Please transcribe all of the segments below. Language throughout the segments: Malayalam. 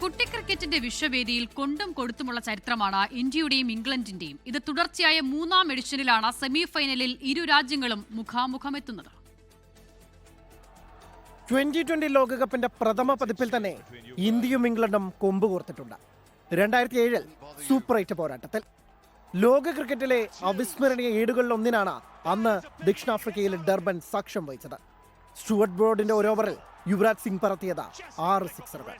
കുട്ടി ക്രിക്കറ്റിന്റെ വിശ്വവേദിയിൽ കൊണ്ടും കൊടുത്തുമുള്ള ചരിത്രമാണ് ഇന്ത്യയുടെയും ഇംഗ്ലണ്ടിന്റെയും. ഇത് തുടർച്ചയായ മൂന്നാം എഡിഷനിലാണ് സെമി ഫൈനലിൽ ഇരു രാജ്യങ്ങളും മുഖാമുഖമെത്തുന്നത്. 2020 ലോകകപ്പിന്റെ പ്രഥമ പതിപ്പിൽ തന്നെ ഇന്ത്യയും ഇംഗ്ലണ്ടും കൊമ്പുകോർത്തിട്ടുണ്ട്. 2007 സൂപ്പർ 8 പോരാട്ടത്തിൽ ലോക ക്രിക്കറ്റിലെ അവിസ്മരണീയ ഏടുകളിലൊന്നിനാണ് അന്ന് ദക്ഷിണാഫ്രിക്കയിൽ ഡർബൻ സാക്ഷ്യം വഹിച്ചത്. സ്റ്റുവർട്ട് ബ്രോഡിന്റെ ഒരു ഓവറിൽ യുവരാജ് സിംഗ് പറത്തിയത് 6 സിക്സറുകൾ.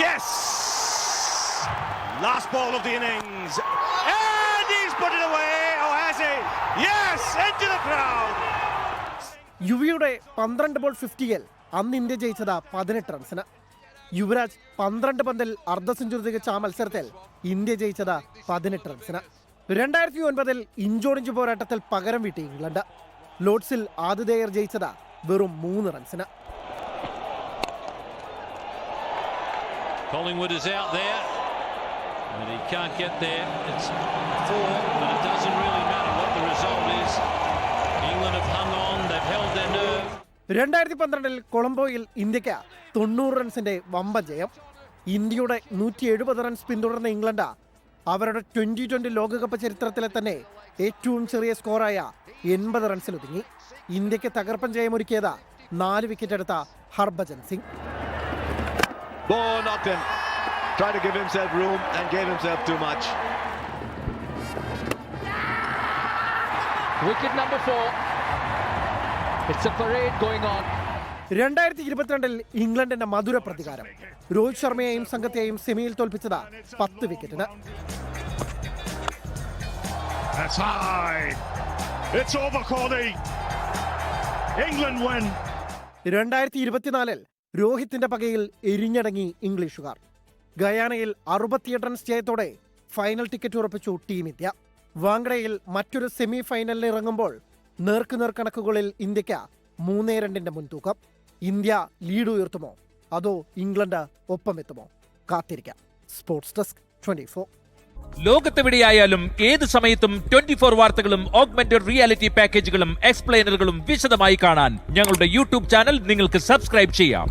Yes! Last ball of the innings. And he's put it away. Oh, has he? Yes! Into the crowd. യുവിയുടെ 12 ബോൾ 50-ൽ അന്ന് ഇന്ത്യ ജയിച്ചത് 18 റൺസിന്. യുവരാജ് 12 പന്തിൽ അർദ്ധ സെഞ്ചുറി തികച്ച ആ മത്സരത്തിൽ ഇന്ത്യ ജയിച്ചത് 18 റൺസിന്. 2009 ഇഞ്ചോടിഞ്ച് പോരാട്ടത്തിൽ പകരം വീട്ടി ഇംഗ്ലണ്ട്. ലോർഡ്സിൽ ആതിഥേയർ ജയിച്ചത് വെറും 3 റൺസിന്. Collingwood is out there, and he can't get there. It's 4, but it doesn't really matter what the result is. England have hung on, they've held their nerve. 2012 കൊളംബോയിൽ ഇന്ത്യക്ക് 90 റൺസിന്റെ വമ്പൻ ജയം. ഇന്ത്യയുടെ 170 റൺസ് പിന്തുടർന്ന ഇംഗ്ലണ്ട് അവരുടെ 2020 ലോകകപ്പ് ചരിത്രത്തിലെ തന്നെ ഏറ്റവും ചെറിയ സ്കോറായ 80 റൺസിൽ ഒതുങ്ങി. ഇന്ത്യക്ക് തകർപ്പൻ ജയമൊരുക്കിയത് 4 വിക്കറ്റ് എടുത്ത Harbhajan Singh. Ball knocked in. Tried to give himself room and gave himself too much. Wicket number 4. It's a parade going on. 2022 ഇംഗ്ലണ്ടിന്റെ മധുര പ്രതികാരം. രോഹിത് ശർമ്മയെയും സംഘത്തെയും സെമിയിൽ തോൽപ്പിച്ചത് 10 വിക്കറ്റിന്. That's high. It's over, Cody. England win. 2024 രോഹിത്തിന്റെ പകയിൽ എരിഞ്ഞടങ്ങി ഇംഗ്ലീഷുകാർ. ഗയാനയിൽ 68 റൺസ് ജയത്തോടെ ഫൈനൽ ടിക്കറ്റ് ഉറപ്പിച്ചു ടീം ഇന്ത്യ. വാങ്കഡയിൽ മറ്റൊരു സെമി ഫൈനലിൽ ഇറങ്ങുമ്പോൾ നേർക്കുനേർ കണക്കുകളിൽ ഇന്ത്യക്ക് 3-2 മുൻതൂക്കം. ഇന്ത്യ ലീഡ് ഉയർത്തുമോ അതോ ഇംഗ്ലണ്ട് ഒപ്പമെത്തുമോ? കാത്തിരിക്കാം. Sports desk 24. ലോകത്തെവിടെയായാലും ഏത് സമയത്തും 24 വാർത്തകളും ഓഗ്മെന്റഡ് റിയാലിറ്റി പാക്കേജുകളും എക്സ്പ്ലെയിനറുകളും വിശദമായി കാണാൻ ഞങ്ങളുടെ യൂട്യൂബ് ചാനൽ നിങ്ങൾക്ക് സബ്സ്ക്രൈബ് ചെയ്യാം.